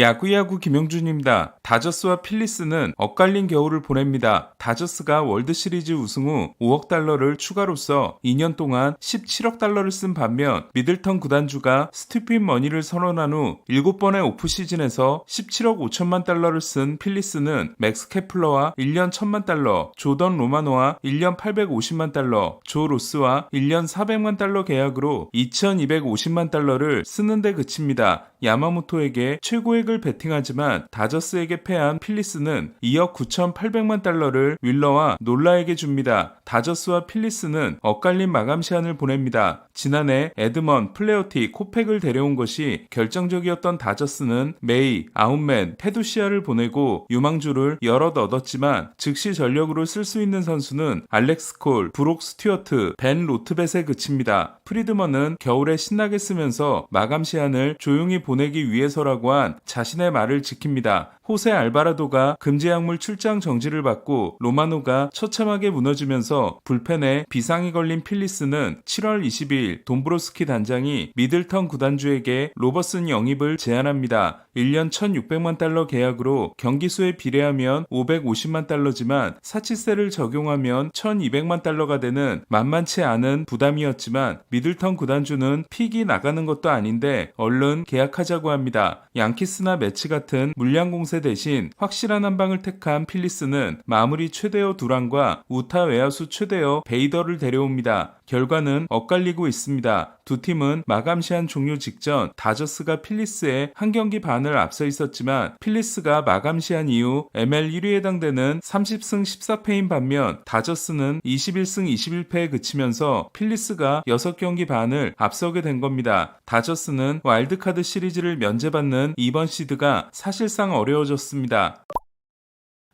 야구야구 김영준입니다. 다저스와 필리스는 엇갈린 겨울을 보냅니다. 다저스가 월드시리즈 우승 후 5억 달러를 추가로써 2년 동안 17억 달러를 쓴 반면 미들턴 구단주가 스튜핏 머니를 선언한 후 7번의 오프시즌에서 17억 5천만 달러를 쓴 필리스는 맥스 케플러와 1년 1천만 달러, 조던 로마노와 1년 850만 달러, 조 로스와 1년 400만 달러 계약으로 2250만 달러를 쓰는 데 그칩니다. 야마모토에게 최고액을 베팅하지만 다저스에게 패한 필리스는 2억 9,800만 달러를 윌러와 놀라에게 줍니다. 다저스와 필리스는 엇갈린 마감 시한을 보냅니다. 지난해 에드먼, 플레어티, 코팩을 데려온 것이 결정적이었던 다저스는 메이, 아웃맨, 페두시아를 보내고 유망주를 여럿 얻었지만 즉시 전력으로 쓸 수 있는 선수는 알렉스 콜, 브록 스튜어트, 벤 로트벳에 그칩니다. 프리드먼은 겨울에 신나게 쓰면서 마감 시한을 조용히 보내기 위해서라고 한 자신의 말을 지킵니다. 호세 알바라도가 금지약물 출장 정지를 받고 로마노가 처참하게 무너지면서 불펜에 비상이 걸린 필리스는 7월 22일 돈브로스키 단장이 미들턴 구단주에게 로버슨 영입을 제안합니다. 1년 1,600만 달러 계약으로 경기수에 비례하면 550만 달러지만 사치세를 적용하면 1,200만 달러가 되는 만만치 않은 부담이었지만 미들턴 구단주는 픽이 나가는 것도 아닌데 얼른 계약하자고 합니다. 양키스나 매치 같은 물량 공세 대신 확실한 한 방을 택한 필리스는 마무리 최대어 두란과 우타 외야수 최대어 베이더를 데려옵니다. 결과는 엇갈리고 있습니다. 두 팀은 마감 시한 종료 직전 다저스가 필리스에 한 경기 반을 앞서 있었지만 필리스가 마감 시한 이후 ML 1위에 해당되는 30승 14패인 반면 다저스는 21승 21패에 그치면서 필리스가 6경기 반을 앞서게 된 겁니다. 다저스는 와일드카드 시리즈를 면제받는 이번 시드가 사실상 어려워졌습니다.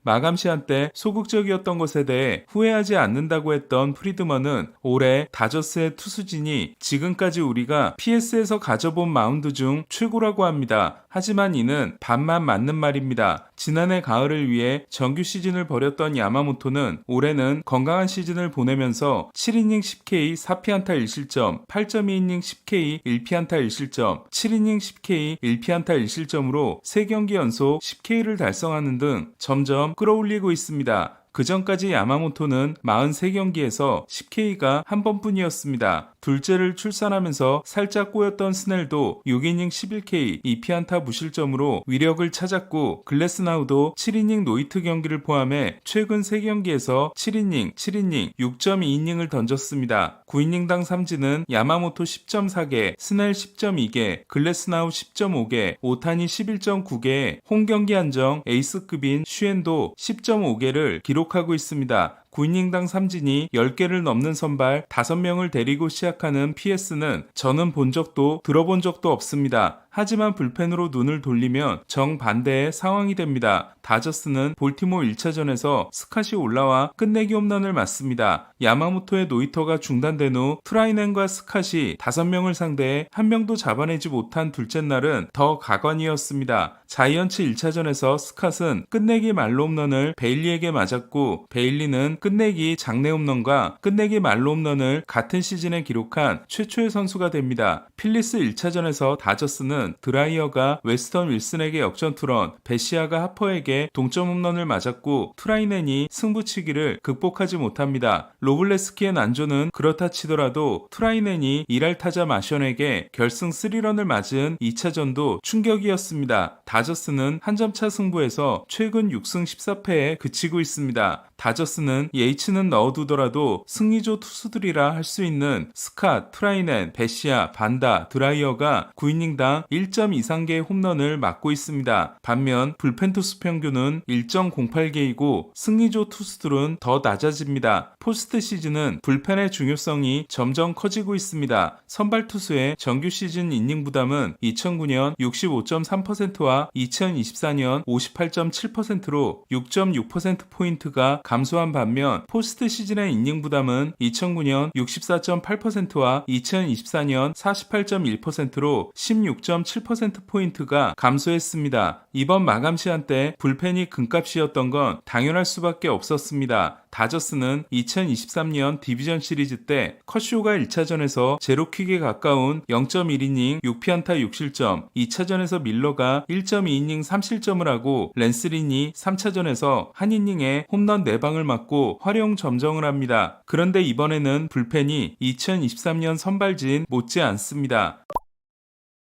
마감 시한 때 소극적이었던 것에 대해 후회하지 않는다고 했던 프리드먼은 올해 다저스의 투수진이 지금까지 우리가 PS에서 가져본 마운드 중 최고라고 합니다. 하지만 이는 반만 맞는 말입니다. 지난해 가을을 위해 정규 시즌을 벌였던 야마모토는 올해는 건강한 시즌을 보내면서 7이닝 10K 4피안타 1실점, 8.2이닝 10K 1피안타 1실점, 7이닝 10K 1피안타 1실점으로 3경기 연속 10K를 달성하는 등 점점 끌어올리고 있습니다. 그 전까지 야마모토는 43경기에서 10K가 한 번뿐이었습니다. 둘째를 출산하면서 살짝 꼬였던 스넬도 6이닝 11K 2피안타 무실점으로 위력을 찾았고 글래스나우도 7이닝 노히트 경기를 포함해 최근 3경기에서 7이닝 6.2이닝을 던졌습니다. 9이닝당 삼진은 야마모토 10.4개, 스넬 10.2개, 글래스나우 10.5개, 오타니 11.9개, 홈경기 한정 에이스급인 슈엔도 10.5개를 기록하고 있습니다. 9이닝당 삼진이 10개를 넘는 선발 5명을 데리고 시작하는 PS는 저는 본 적도 들어본 적도 없습니다. 하지만 불펜으로 눈을 돌리면 정반대의 상황이 됩니다. 다저스는 볼티모 1차전에서 스캇이 올라와 끝내기 홈런을 맞습니다. 야마모토의 노히터가 중단된 후 트라이넨과 스캇이 5명을 상대해 한 명도 잡아내지 못한 둘째 날은 더 가관이었습니다. 자이언츠 1차전에서 스캇은 끝내기 말로 홈런을 베일리에게 맞았고 베일리는 끝내기 장내 홈런과 끝내기 말로 홈런을 같은 시즌에 기록한 최초의 선수가 됩니다. 필리스 1차전에서 다저스는 드라이어가 웨스턴 윌슨에게 역전투런, 베시아가 하퍼에게 동점 홈런을 맞았고 트라이넨이 승부치기를 극복하지 못합니다. 로블레스키의 난조는 그렇다 치더라도 트라이넨이 1할 타자 마션에게 결승 3런을 맞은 2차전도 충격이었습니다. 다저스는 한 점차 승부에서 최근 6승 14패에 그치고 있습니다. 다저스는 예이츠는 넣어두더라도 승리조 투수들이라 할 수 있는 스캇, 트라이넨, 베시아, 반다, 드라이어가 9이닝당 1.23개의 홈런을 맞고 있습니다. 반면 불펜 투수 평균은 1.08개이고 승리조 투수들은 더 낮아집니다. 포스트 시즌은 불펜의 중요성이 점점 커지고 있습니다. 선발 투수의 정규 시즌 이닝 부담은 2009년 65.3%와 2024년 58.7%로 6.6%포인트가 감소한 반면 포스트 시즌의 이닝 부담은 2009년 64.8%와 2024년 48.1%로 16.7%포인트가 감소했습니다. 이번 마감 시한 때 불펜이 금값이었던 건 당연할 수밖에 없었습니다. 다저스는 2023년 디비전 시리즈 때 커쇼가 1차전에서 제로킥에 가까운 0.1이닝 6피안타 6실점, 2차전에서 밀러가 1.2이닝 3실점을 하고 랜스린이 3차전에서 한 이닝에 홈런 4방을 맞고 활용 점정을 합니다. 그런데 이번에는 불펜이 2023년 선발진 못지 않습니다.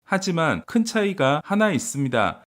하지만 큰 차이가 하나 있습니다.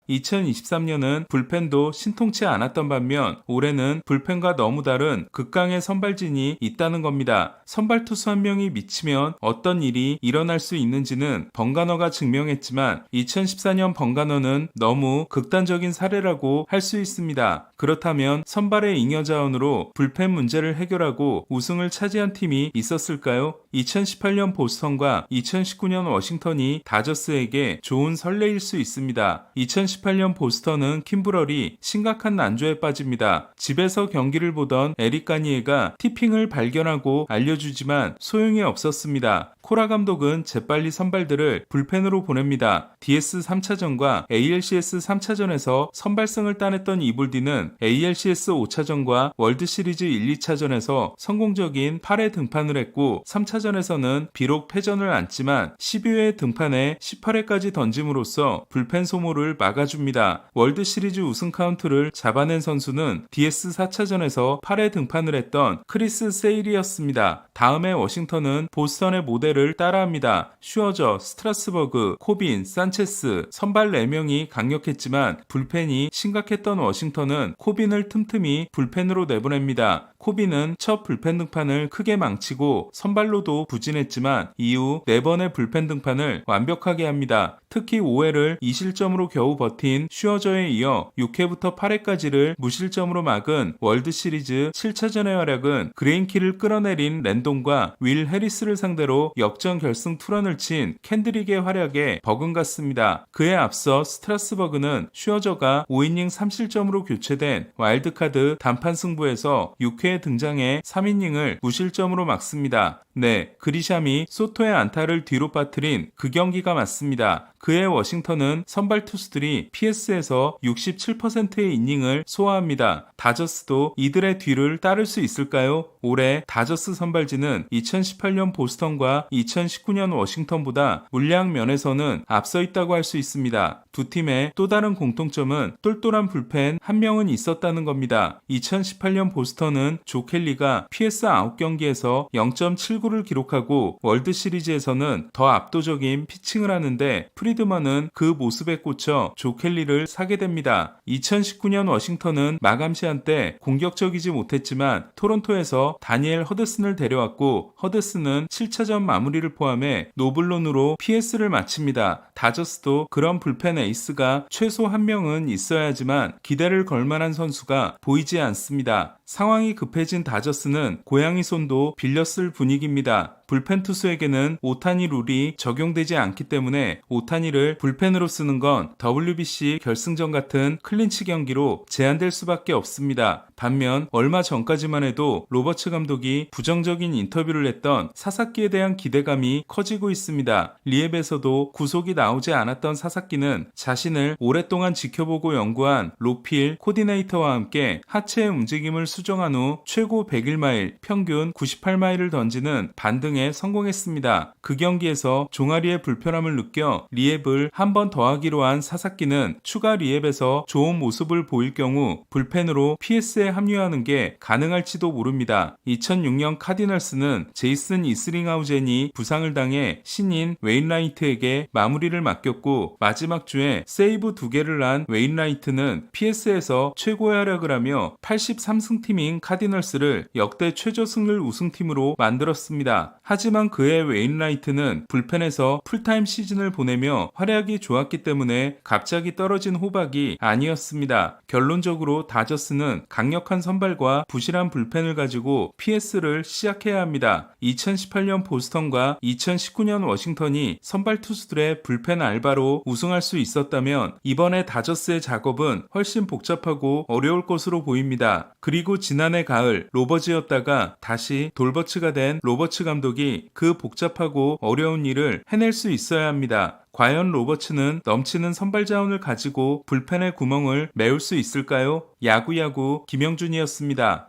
2023년은 불펜도 신통치 않았던 반면 올해는 불펜과 너무 다른 극강의 선발진이 있다는 겁니다. 선발 투수 한 명이 미치면 어떤 일이 일어날 수 있는지는 벙가너가 증명했지만 2014년 벙가너는 너무 극단적인 사례라고 할 수 있습니다. 그렇다면 선발의 잉여 자원으로 불펜 문제를 해결하고 우승을 차지한 팀이 있었을까요? 2018년 보스턴과 2019년 워싱턴이 다저스에게 좋은 선례일 수 있습니다. 2018년 보스턴은 킴브럴이 심각한 난조에 빠집니다. 집에서 경기를 보던 에릭 가니에가 티핑을 발견하고 알려주지만 소용이 없었습니다. 코라 감독은 재빨리 선발들을 불펜으로 보냅니다. DS 3차전과 ALCS 3차전에서 선발승을 따냈던 이볼디는 ALCS 5차전과 월드시리즈 1, 2차전에서 성공적인 8회 등판을 했고 3차전에서는 비록 패전을 안지만 12회 등판에 18회까지 던짐으로써 불펜 소모를 막아줍니다. 월드시리즈 우승 카운트를 잡아낸 선수는 DS 4차전에서 8회 등판을 했던 크리스 세일이었습니다. 다음에 워싱턴은 보스턴의 모델을 따라합니다. 슈어저, 스트라스버그, 코빈, 산체스 선발 4명이 강력했지만 불펜이 심각했던 워싱턴은 코빈을 틈틈이 불펜으로 내보냅니다. 코빈은 첫 불펜 등판을 크게 망치고 선발로도 부진했지만 이후 4번의 불펜 등판을 완벽하게 합니다. 특히 5회를 2실점으로 겨우 버틴 슈어저에 이어 6회부터 8회까지를 무실점으로 막은 월드시리즈 7차전의 활약은 그레인키를 끌어내린 랜돈과 윌 해리스를 상대로 역전 결승 투런을 친 캔드릭의 활약에 버금갔습니다. 그에 앞서 스트라스버그는 슈어저가 5이닝 3실점으로 교체된 와일드카드 단판 승부에서 6회에 등장해 3이닝을 무실점으로 막습니다. 네, 그리샴이 소토의 안타를 뒤로 빠뜨린 그 경기가 맞습니다. 그해 워싱턴은 선발 투수들이 PS에서 67%의 이닝을 소화합니다. 다저스도 이들의 뒤를 따를 수 있을까요? 올해 다저스 선발진은 2018년 보스턴과 2019년 워싱턴보다 물량 면에서는 앞서 있다고 할 수 있습니다. 두 팀의 또 다른 공통점은 똘똘한 불펜 한 명은 있었다는 겁니다. 2018년 보스턴은 조 켈리가 PS 9경기에서 0.79를 기록하고 월드시리즈에서는 더 압도적인 피칭을 하는데 프리드먼은 그 모습에 꽂혀 조 켈리를 사게 됩니다. 2019년 워싱턴은 마감 시한 때 공격적이지 못했지만 토론토에서 다니엘 허드슨을 데려왔고 허드슨은 7차전 마무리를 포함해 노블론으로 PS를 마칩니다. 다저스도 그런 불펜 에이스가 최소 한 명은 있어야 하지만 기대를 걸 만한 선수가 보이지 않습니다. 상황이 급해진 다저스는 고양이 손도 빌려 쓸 분위기입니다. 불펜 투수에게는 오타니 룰이 적용되지 않기 때문에 오타니를 불펜으로 쓰는 건 WBC 결승전 같은 클린치 경기로 제한될 수밖에 없습니다. 반면 얼마 전까지만 해도 로버츠 감독이 부정적인 인터뷰를 했던 사사키에 대한 기대감이 커지고 있습니다. 리앱에서도 구속이 나오지 않았던 사사키는 자신을 오랫동안 지켜보고 연구한 로필 코디네이터와 함께 하체의 움직임을 수정한 후 최고 101마일, 평균 98마일을 던지는 반등에 성공했습니다. 그 경기에서 종아리의 불편함을 느껴 리앱을 한 번 더 하기로 한 사사키는 추가 리앱에서 좋은 모습을 보일 경우 불펜으로 PS에 합류하는 게 가능할지도 모릅니다. 2006년 카디널스는 제이슨 이스링하우젠이 부상을 당해 신인 웨인라이트에게 마무리를 맡겼고 마지막 주에 세이브 2개를 한 웨인라이트는 PS에서 최고의 활약을 하며 83승 팀인 카디널스를 역대 최저 승률 우승팀으로 만들었습니다. 하지만 그해 웨인라이트는 불펜에서 풀타임 시즌을 보내며 활약이 좋았기 때문에 갑자기 떨어진 호박이 아니었습니다. 결론적으로 다저스는 강력한 선발과 부실한 불펜을 가지고 PS를 시작해야 합니다. 2018년 보스턴과 2019년 워싱턴이 선발 투수들의 불펜 알바로 우승할 수 있었다면 이번에 다저스의 작업은 훨씬 복잡하고 어려울 것으로 보입니다. 그리고 지난해 가을 로버즈였다가 다시 돌버츠가 된 로버츠 감독이 감독이 그 복잡하고 어려운 일을 해낼 수 있어야 합니다. 과연 로버츠는 넘치는 선발 자원을 가지고 불펜의 구멍을 메울 수 있을까요? 야구야구 김영준이었습니다.